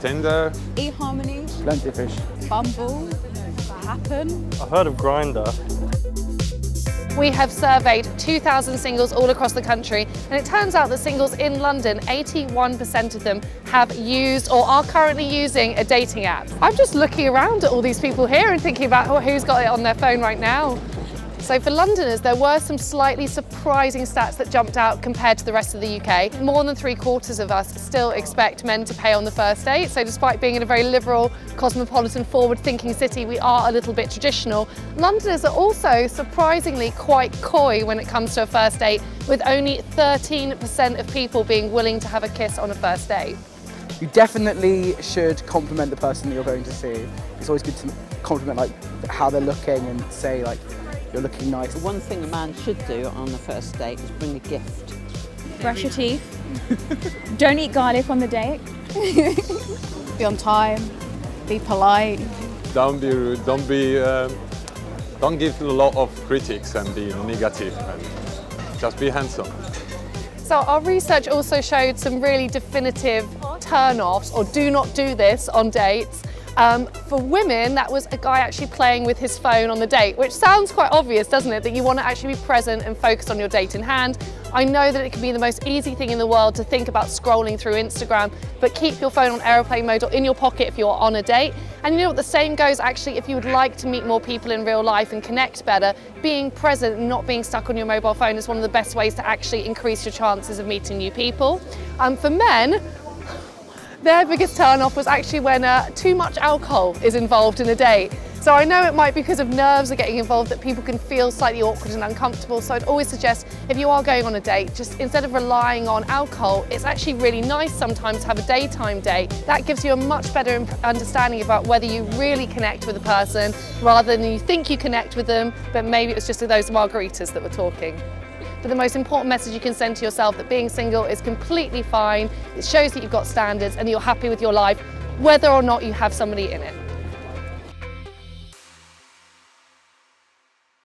Tinder. eHarmony, Plenty fish. Bumble, Happn. I've heard of Grindr. We have surveyed 2,000 singles all across the country, and it turns out that singles in London, 81% of them have used or are currently using a dating app. I'm just looking around at all these people here and thinking about who's got it on their phone right now. So for Londoners, there were some slightly surprising stats that jumped out compared to the rest of the UK. More than 3/4 of us still expect men to pay on the first date. So despite being in a very liberal, cosmopolitan, forward-thinking city, we are a little bit traditional. Londoners are also surprisingly quite coy when it comes to a first date, with only 13% of people being willing to have a kiss on a first date. You definitely should compliment the person that you're going to see. It's always good to compliment like how they're looking and say like, you're looking nice. One thing a man should do on the first date is bring a gift. Brush your teeth. Don't eat garlic on the date. Be on time. Be polite. Don't be rude. Don't give a lot of critics and be negative. And just be handsome. So our research also showed some really definitive turn-offs, or do not do this on dates. For women, that was a guy actually playing with his phone on the date, which sounds quite obvious, doesn't it? That you want to actually be present and focused on your date in hand. I know that it can be the most easy thing in the world to think about scrolling through Instagram, but keep your phone on airplane mode or in your pocket if you're on a date. And you know what, the same goes actually if you would like to meet more people in real life and connect better. Being present and not being stuck on your mobile phone is one of the best ways to actually increase your chances of meeting new people. For men, their biggest turn-off was actually when too much alcohol is involved in a date. So I know it might be because of nerves are getting involved that people can feel slightly awkward and uncomfortable. So I'd always suggest if you are going on a date, just instead of relying on alcohol, it's actually really nice sometimes to have a daytime date. That gives you a much better understanding about whether you really connect with a person rather than you think you connect with them, but maybe it was just those margaritas that were talking. But the most important message you can send to yourself that being single is completely fine. It shows that you've got standards and you're happy with your life, whether or not you have somebody in it.